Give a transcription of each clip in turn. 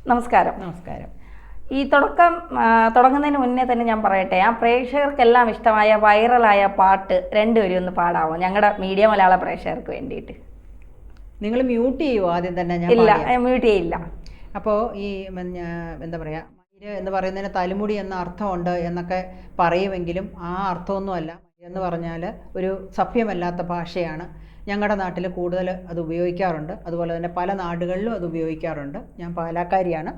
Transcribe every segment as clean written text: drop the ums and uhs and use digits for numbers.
നമസ്കാരം. നമസ്കാരം. ഈ തുടങ്ങുന്നതിന് മുന്നേ തന്നെ ഞാൻ പറയട്ടെ, ആ പ്രേക്ഷകർക്കെല്ലാം ഇഷ്ടമായ വൈറലായ പാട്ട് രണ്ടുപേരും ഒന്ന് പാടാമോ, ഞങ്ങളുടെ മീഡിയ മലയാള പ്രേക്ഷകർക്ക് വേണ്ടിയിട്ട്? നിങ്ങൾ മ്യൂട്ട് ചെയ്യുമോ ആദ്യം തന്നെ? ഇല്ല, മ്യൂട്ട് ചെയ്യില്ല. അപ്പോൾ ഈ എന്താ പറയുക, മയിര് എന്ന് പറയുന്നതിന് തലമുടി എന്ന അർത്ഥമുണ്ട് എന്നൊക്കെ പറയുമെങ്കിലും ആ അർത്ഥമൊന്നുമല്ല. എന്ന് പറഞ്ഞാൽ ഒരു സഭ്യമല്ലാത്ത ഭാഷയാണ്. ഞങ്ങളുടെ നാട്ടിൽ കൂടുതൽ അത് ഉപയോഗിക്കാറുണ്ട്, അതുപോലെ തന്നെ പല നാടുകളിലും അത് ഉപയോഗിക്കാറുണ്ട്. ഞാൻ പാലക്കാരിയാണ്.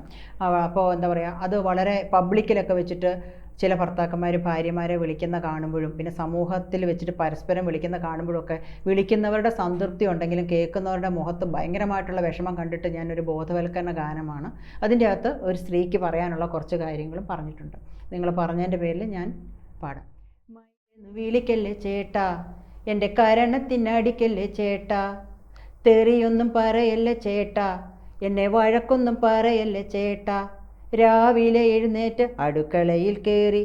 അപ്പോൾ എന്താ പറയുക, അത് വളരെ പബ്ലിക്കിലൊക്കെ വെച്ചിട്ട് ചില ഭർത്താക്കന്മാർ ഭാര്യമാരെ വിളിക്കുന്ന കാണുമ്പോഴും പിന്നെ സമൂഹത്തിൽ വെച്ചിട്ട് പരസ്പരം വിളിക്കുന്ന കാണുമ്പോഴൊക്കെ വിളിക്കുന്നവരുടെ സംതൃപ്തി ഉണ്ടെങ്കിലും കേൾക്കുന്നവരുടെ മുഖത്ത് ഭയങ്കരമായിട്ടുള്ള വിഷമം കണ്ടിട്ട് ഞാനൊരു ബോധവൽക്കരണ ഗാനമാണ് അതിൻ്റെ അകത്ത് ഒരു സ്ത്രീക്ക് പറയാനുള്ള കുറച്ച് കാര്യങ്ങളും പറഞ്ഞിട്ടുണ്ട്. നിങ്ങൾ പറഞ്ഞതിൻ്റെ പേരിൽ ഞാൻ പാടാം. വിളിക്കല്ലേ ചേട്ടാ, എൻ്റെ കരണത്തിനടിക്കല്ലേ ചേട്ടാ, തെറിയൊന്നും പറയല്ലേ ചേട്ടാ, എന്നെ വഴക്കൊന്നും പറയല്ലേ ചേട്ടാ, രാവിലെ എഴുന്നേറ്റ് അടുക്കളയിൽ കയറി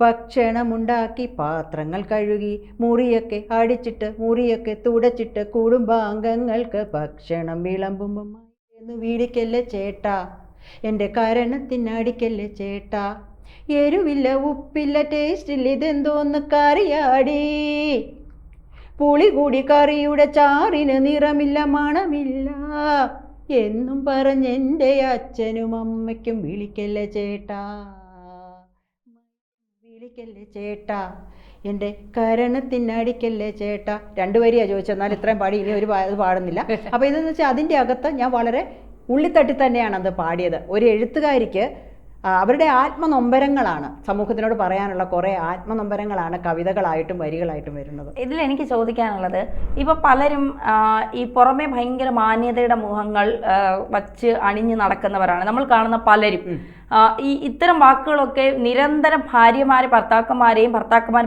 ഭക്ഷണമുണ്ടാക്കി പാത്രങ്ങൾ കഴുകി മുറിയൊക്കെ അടിച്ചിട്ട് മുറിയൊക്കെ തുടച്ചിട്ട് കുടുംബാംഗങ്ങൾക്ക് ഭക്ഷണം വിളമ്പുമ്പം എന്ന് വിളിക്കല്ലേ ചേട്ടാ, എൻ്റെ കരണത്തിനടിക്കല്ലേ ചേട്ടാ, എരിവില്ല ഉപ്പില്ല ടേസ്റ്റില്ല ഇതെന്തോന്ന് കറിയാടി, പുളി കൂടി കറിയുടെ ചാറിന് നിറമില്ല മണമില്ല എന്നും പറഞ്ഞെൻ്റെ അച്ഛനും അമ്മയ്ക്കും വിളിക്കല്ലേ ചേട്ടാ, വിളിക്കല്ലേ ചേട്ടാ, എൻ്റെ കരണത്തിനടിക്കല്ലേ ചേട്ടാ. രണ്ടുപേരെയാ ചോദിച്ചത്, എന്നാൽ ഇത്രയും പാടി ഇനി ഒരു പാടുന്നില്ല. അപ്പോൾ ഇതെന്ന് വെച്ചാൽ അതിൻ്റെ അകത്ത് ഞാൻ വളരെ ഉള്ളിത്തട്ടി തന്നെയാണ് അത് പാടിയത്. ഒരു എഴുത്തുകാരിക്ക് അവരുടെ ആത്മനൊമ്പരങ്ങളാണ്, സമൂഹത്തിനോട് പറയാനുള്ള കുറേ ആത്മനൊമ്പരങ്ങളാണ് കവിതകളായിട്ടും വരികളായിട്ടും വരുന്നത്. ഇതിൽ എനിക്ക് ചോദിക്കാനുള്ളത്, ഇപ്പോൾ പലരും ഈ പുറമെ ഭയങ്കര മാന്യതയുടെ മുഖങ്ങൾ വച്ച് അണിഞ്ഞു നടക്കുന്നവരാണ് നമ്മൾ കാണുന്ന പലരും. ഇത്തരം വാക്കുകളൊക്കെ നിരന്തരം ഭർത്താക്കന്മാർ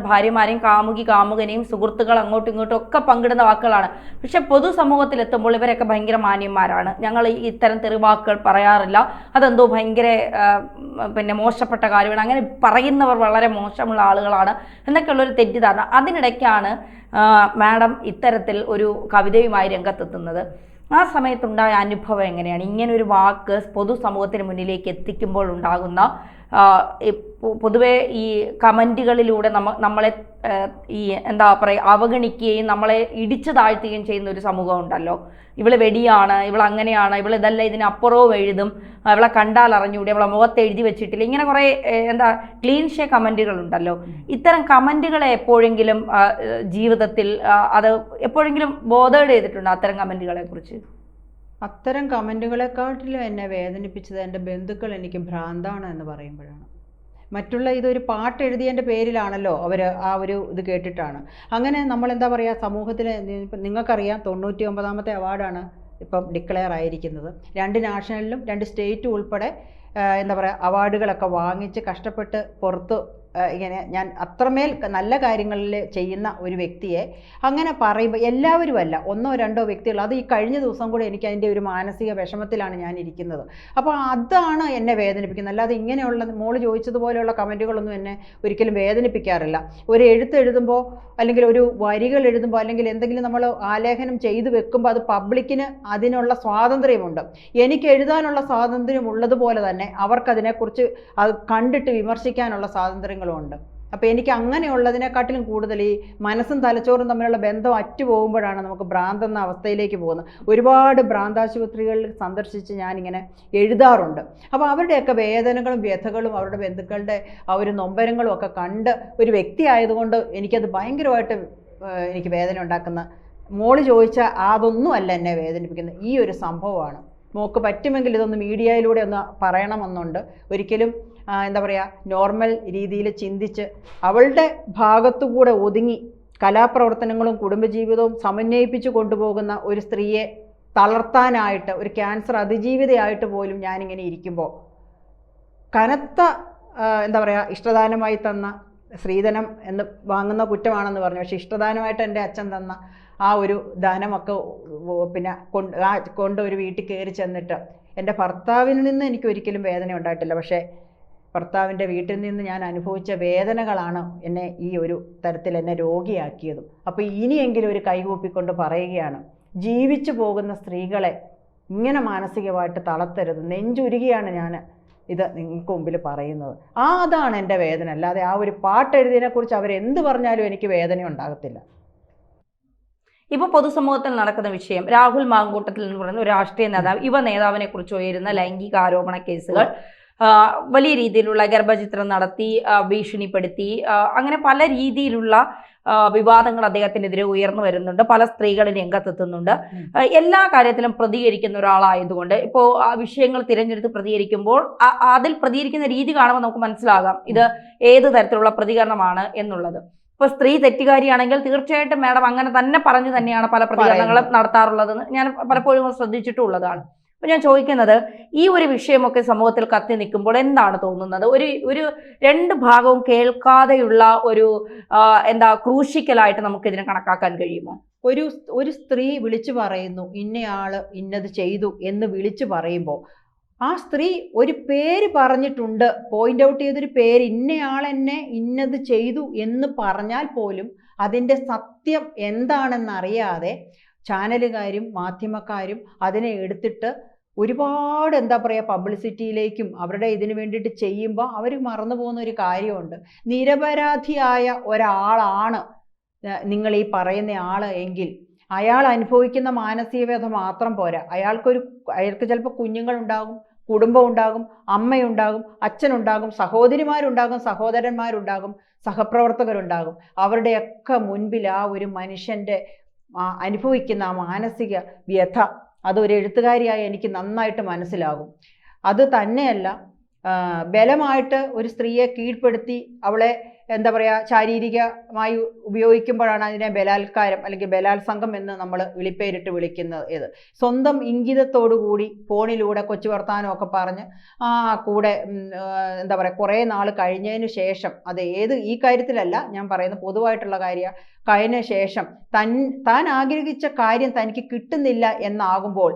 ഭാര്യമാരെയും കാമുകനെയും സുഹൃത്തുക്കൾ അങ്ങോട്ടും ഇങ്ങോട്ടും ഒക്കെ പങ്കിടുന്ന വാക്കുകളാണ്. പക്ഷെ പൊതുസമൂഹത്തിലെത്തുമ്പോൾ ഇവരൊക്കെ ഭയങ്കര മാന്യന്മാരാണ്, ഞങ്ങൾ ഇത്തരം തെറിവാക്കുകൾ പറയാറില്ല, അതെന്തോ ഭയങ്കര മോശപ്പെട്ട കാര്യമാണ്, അങ്ങനെ പറയുന്നവർ വളരെ മോശമുള്ള ആളുകളാണ് എന്നൊക്കെയുള്ളൊരു തെറ്റിദ്ധാരണ. അതിനിടയ്ക്കാണ് മാഡം ഇത്തരത്തിൽ ഒരു കവിതയുമായി രംഗത്തെത്തുന്നത്. ആ സമയത്തുണ്ടായ അനുഭവം എങ്ങനെയാണ്? ഇങ്ങനൊരു വാക്ക് പൊതുസമൂഹത്തിന് മുന്നിലേക്ക് എത്തിക്കുമ്പോൾ ഉണ്ടാകുന്ന പൊതുവെ ഈ കമൻറ്റുകളിലൂടെ നമ്മളെ ഈ എന്താ പറയുക അവഗണിക്കുകയും നമ്മളെ ഇടിച്ചു താഴ്ത്തുകയും ചെയ്യുന്ന ഒരു സമൂഹം ഉണ്ടല്ലോ. ഇവള് വെടിയാണ്, ഇവളങ്ങനെയാണ്, ഇവൾ ഇതല്ല ഇതിനപ്പുറവും എഴുതും, ഇവളെ കണ്ടാൽ അറിഞ്ഞൂടെ, ഇവളെ മുഖത്ത് എഴുതി വെച്ചിട്ടില്ല, ഇങ്ങനെ കുറേ ക്ലീൻഷേ കമൻറ്റുകളുണ്ടല്ലോ. ഇത്തരം കമൻറ്റുകളെ എപ്പോഴെങ്കിലും ജീവിതത്തിൽ അത് എപ്പോഴെങ്കിലും ബോധേഡ് ചെയ്തിട്ടുണ്ടോ അത്തരം കമൻറ്റുകളെ കുറിച്ച്? അത്തരം കമൻറ്റുകളെക്കാട്ടിലും എന്നെ വേദനിപ്പിച്ചത് എൻ്റെ ബന്ധുക്കൾ എനിക്ക് ഭ്രാന്താണ് എന്ന് പറയുമ്പോഴാണ്. മറ്റുള്ള ഇതൊരു പാട്ട് എഴുതിയതിൻ്റെ പേരിലാണല്ലോ അവർ ആ ഒരു ഇത് കേട്ടിട്ടാണ്. അങ്ങനെ നമ്മളെന്താ പറയുക, സമൂഹത്തിൽ നിങ്ങൾക്കറിയാം 99ാമത്തെ അവാർഡാണ് ഇപ്പം ഡിക്ലെയർ ആയിരിക്കുന്നത്. 2 നാഷണലിലും 2 സ്റ്റേറ്റും ഉൾപ്പെടെ എന്താ പറയുക അവാർഡുകളൊക്കെ വാങ്ങിച്ച് കഷ്ടപ്പെട്ട് പുറത്ത് ഇങ്ങനെ ഞാൻ അത്രമേൽ നല്ല കാര്യങ്ങളിൽ ചെയ്യുന്ന ഒരു വ്യക്തിയെ അങ്ങനെ പറയുമ്പോൾ എല്ലാവരും അല്ല, 1-2 വ്യക്തികൾ, അത് ഈ കഴിഞ്ഞ ദിവസം കൂടെ എനിക്ക് അതിൻ്റെ ഒരു മാനസിക വിഷമത്തിലാണ് ഞാൻ ഇരിക്കുന്നത്. അപ്പോൾ അതാണ് എന്നെ വേദനിപ്പിക്കുന്നത്. അല്ലാതെ ഇങ്ങനെയുള്ള മോള് ചോദിച്ചതുപോലെയുള്ള കമൻറ്റുകളൊന്നും എന്നെ ഒരിക്കലും വേദനിപ്പിക്കാറില്ല. ഒരു എഴുതുമ്പോൾ അല്ലെങ്കിൽ ഒരു വരികൾ എഴുതുമ്പോൾ അല്ലെങ്കിൽ എന്തെങ്കിലും നമ്മൾ ആലേഖനം ചെയ്തു വെക്കുമ്പോൾ അത് പബ്ലിക്കിന് അതിനുള്ള സ്വാതന്ത്ര്യമുണ്ട്. എനിക്ക് എഴുതാനുള്ള സ്വാതന്ത്ര്യം ഉള്ളതുപോലെ തന്നെ അവർക്കതിനെക്കുറിച്ച് അത് കണ്ടിട്ട് വിമർശിക്കാനുള്ള സ്വാതന്ത്ര്യങ്ങളുണ്ട്. അപ്പോൾ എനിക്ക് അങ്ങനെയുള്ളതിനെക്കാട്ടിലും കൂടുതൽ ഈ മനസ്സും തലച്ചോറും തമ്മിലുള്ള ബന്ധം അറ്റുപോകുമ്പോഴാണ് നമുക്ക് ഭ്രാന്തെന്ന അവസ്ഥയിലേക്ക് പോകുന്നത്. ഒരുപാട് ഭ്രാന്താശുപത്രികളിൽ സന്ദർശിച്ച് ഞാനിങ്ങനെ എഴുതാറുണ്ട്. അപ്പോൾ അവരുടെയൊക്കെ വേദനകളും വ്യഥകളും അവരുടെ ബന്ധുക്കളുടെ ആ ഒരു നൊമ്പരങ്ങളും ഒക്കെ കണ്ട് ഒരു വ്യക്തി ആയതുകൊണ്ട് എനിക്കത് ഭയങ്കരമായിട്ട് എനിക്ക് വേദന ഉണ്ടാക്കുന്ന, മോള് ചോദിച്ച അതൊന്നുമല്ല എന്നെ വേദനിപ്പിക്കുന്നത്, ഈ ഒരു സംഭവമാണ്. മോൾക്ക് പറ്റുമെങ്കിൽ ഇതൊന്ന് മീഡിയയിലൂടെ ഒന്ന് പറയണമെന്നുണ്ട്. ഒരിക്കലും എന്താ പറയുക നോർമൽ രീതിയിൽ ചിന്തിച്ച് അവളുടെ ഭാഗത്തുകൂടെ ഒതുങ്ങി കലാപ്രവർത്തനങ്ങളും കുടുംബജീവിതവും സമന്വയിപ്പിച്ച് കൊണ്ടുപോകുന്ന ഒരു സ്ത്രീയെ തളർത്താനായിട്ട്, ഒരു ക്യാൻസർ അതിജീവിതയായിട്ട് പോലും ഞാനിങ്ങനെ ഇരിക്കുമ്പോൾ കനത്ത എന്താ പറയുക ഇഷ്ടദാനമായി തന്ന സ്ത്രീധനം എന്ന് വാങ്ങുന്ന കുറ്റമാണെന്ന് പറഞ്ഞു. പക്ഷേ ഇഷ്ടദാനമായിട്ട് എൻ്റെ അച്ഛൻ തന്ന ആ ഒരു ദാനമൊക്കെ പിന്നെ കൊണ്ട് ഒരു വീട്ടിൽ കയറി ചെന്നിട്ട് എൻ്റെ ഭർത്താവിൽ നിന്ന് എനിക്ക് ഒരിക്കലും വേദന ഉണ്ടായിട്ടില്ല. പക്ഷേ ഭർത്താവിൻ്റെ വീട്ടിൽ നിന്ന് ഞാൻ അനുഭവിച്ച വേദനകളാണ് എന്നെ ഈ ഒരു തരത്തിൽ എന്നെ രോഗിയാക്കിയതും. അപ്പോൾ ഇനിയെങ്കിലും ഒരു കൈകൂപ്പിക്കൊണ്ട് പറയുകയാണ്, ജീവിച്ചു പോകുന്ന സ്ത്രീകളെ ഇങ്ങനെ മാനസികമായിട്ട് തളർത്തരുത്. നെഞ്ചുരുകിയാണ് ഞാൻ ഇത് നിങ്ങൾക്ക് മുമ്പിൽ പറയുന്നത്. അതാണ് എൻ്റെ വേദന. അല്ലാതെ ആ ഒരു പാട്ട് എഴുതിയതിനെക്കുറിച്ച് അവരെന്ത് പറഞ്ഞാലും എനിക്ക് വേദന ഉണ്ടാകത്തില്ല. ഇപ്പോൾ പൊതുസമൂഹത്തിൽ നടക്കുന്ന വിഷയം, രാഹുൽ മാങ്കൂട്ടത്തിൽ എന്ന് പറയുന്ന ഒരു രാഷ്ട്രീയ നേതാവ്, നേതാവിനെ കുറിച്ച് ഉയരുന്ന ലൈംഗിക ആരോപണ കേസുകൾ, വലിയ രീതിയിലുള്ള ഗർഭചിത്രം നടത്തി, ഭീഷണിപ്പെടുത്തി, അങ്ങനെ പല രീതിയിലുള്ള വിവാദങ്ങൾ അദ്ദേഹത്തിനെതിരെ ഉയർന്നു വരുന്നുണ്ട്. പല സ്ത്രീകളും രംഗത്തെത്തുന്നുണ്ട്. എല്ലാ കാര്യത്തിലും പ്രതികരിക്കുന്ന ഒരാളായതുകൊണ്ട് ഇപ്പോൾ ആ വിഷയങ്ങൾ തിരഞ്ഞെടുത്ത് പ്രതികരിക്കുമ്പോൾ അതിൽ പ്രതികരിക്കുന്ന രീതി കാണുമ്പോൾ നമുക്ക് മനസ്സിലാകാം ഇത് ഏത് തരത്തിലുള്ള പ്രതികരണമാണ് എന്നുള്ളത്. ഇപ്പോൾ സ്ത്രീ തെറ്റുകാരിയാണെങ്കിൽ തീർച്ചയായിട്ടും മാഡം അങ്ങനെ തന്നെ പറഞ്ഞു തന്നെയാണ് പല പ്രതികരണങ്ങളും നടത്താറുള്ളതെന്ന് ഞാൻ പലപ്പോഴും ശ്രദ്ധിച്ചിട്ടുള്ളതാണ്. അപ്പോൾ ഞാൻ ചോദിക്കുന്നത്, ഈ ഒരു വിഷയമൊക്കെ സമൂഹത്തിൽ കത്തി നിൽക്കുമ്പോൾ എന്താണ് തോന്നുന്നത്? ഒരു രണ്ട് ഭാഗവും കേൾക്കാതെയുള്ള ഒരു ക്രൂശിക്കലായിട്ട് നമുക്ക് ഇതിനെ കണക്കാക്കാൻ കഴിയുമോ? ഒരു സ്ത്രീ വിളിച്ചു പറയുന്നു ഇന്നയാള് ഇന്നത് ചെയ്തു എന്ന് വിളിച്ചു പറയുമ്പോൾ ആ സ്ത്രീ ഒരു പേര് പറഞ്ഞിട്ടുണ്ട്, പോയിന്റ് ഔട്ട് ചെയ്തൊരു പേര്, ഇന്നയാളെന്നെ ഇന്നത് ചെയ്തു എന്ന് പറഞ്ഞാൽ പോലും അതിൻ്റെ സത്യം എന്താണെന്നറിയാതെ ചാനലുകാരും മാധ്യമക്കാരും അതിനെ എടുത്തിട്ട് ഒരുപാട് പബ്ലിസിറ്റിയിലേക്കും അവരുടെ ഇതിന് വേണ്ടിയിട്ട് ചെയ്യുമ്പോൾ അവർ മറന്നു പോകുന്ന ഒരു കാര്യമുണ്ട്. നിരപരാധിയായ ഒരാളാണ് നിങ്ങൾ ഈ പറയുന്ന ആൾ എങ്കിൽ അയാൾ അനുഭവിക്കുന്ന മാനസിക വ്യഥ മാത്രം പോരാ, അയാൾക്ക് ചിലപ്പോൾ കുഞ്ഞുങ്ങളുണ്ടാകും, കുടുംബം ഉണ്ടാകും, അമ്മയുണ്ടാകും, അച്ഛനുണ്ടാകും, സഹോദരിമാരുണ്ടാകും, സഹോദരന്മാരുണ്ടാകും, സഹപ്രവർത്തകരുണ്ടാകും. അവരുടെയൊക്കെ മുൻപിൽ ആ ഒരു മനുഷ്യൻ്റെ അനുഭവിക്കുന്ന ആ മാനസിക വ്യഥ അതൊരു എഴുത്തുകാരിയായി എനിക്ക് നന്നായിട്ട് മനസ്സിലാകും. അത് തന്നെയല്ല, ബലമായിട്ട് ഒരു സ്ത്രീയെ കീഴ്പ്പെടുത്തി അവളെ ശാരീരികമായി ഉപയോഗിക്കുമ്പോഴാണ് അതിനെ ബലാത്കാരം അല്ലെങ്കിൽ ബലാത്സംഗം എന്ന് നമ്മൾ വിളിക്കുന്നത്. സ്വന്തം ഇംഗിതത്തോടുകൂടി ഫോണിലൂടെ കൊച്ചു വർത്താനമൊക്കെ പറഞ്ഞ് കൂടെ കുറേ നാൾ കഴിഞ്ഞതിന് ശേഷം, അത് ഈ കാര്യത്തിലല്ല ഞാൻ പറയുന്നത്, പൊതുവായിട്ടുള്ള കാര്യമാണ്, കഴിഞ്ഞ ശേഷം താൻ ആഗ്രഹിച്ച കാര്യം തനിക്ക് കിട്ടുന്നില്ല എന്നാകുമ്പോൾ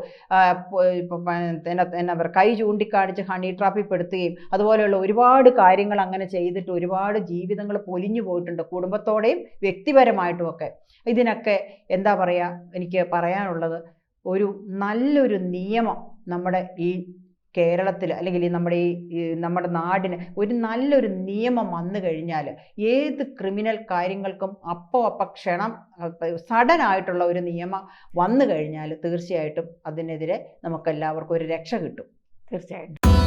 കൈ ചൂണ്ടിക്കാണിച്ച് ഹണി ട്രാപ്പിൽ പെടുത്തുകയും അതുപോലെയുള്ള ഒരുപാട് കാര്യങ്ങൾ അങ്ങനെ ചെയ്തിട്ട് ഒരുപാട് ജീവിതങ്ങൾ പൊലിഞ്ഞു പോയിട്ടുണ്ട്, കുടുംബത്തോടെയും വ്യക്തിപരമായിട്ടുമൊക്കെ. ഇതിനൊക്കെ എനിക്ക് പറയാനുള്ളത്, ഒരു നല്ലൊരു നിയമം നമ്മുടെ ഈ കേരളത്തിൽ അല്ലെങ്കിൽ നമ്മുടെ നാടിന് ഒരു നല്ലൊരു നിയമം വന്നു കഴിഞ്ഞാൽ ഏത് ക്രിമിനൽ കാര്യങ്ങൾക്കും ക്ഷണം സഡനായിട്ടുള്ള ഒരു നിയമം വന്നു കഴിഞ്ഞാൽ തീർച്ചയായിട്ടും അതിനെതിരെ നമുക്കെല്ലാവർക്കും ഒരു രക്ഷ കിട്ടും. തീർച്ചയായിട്ടും.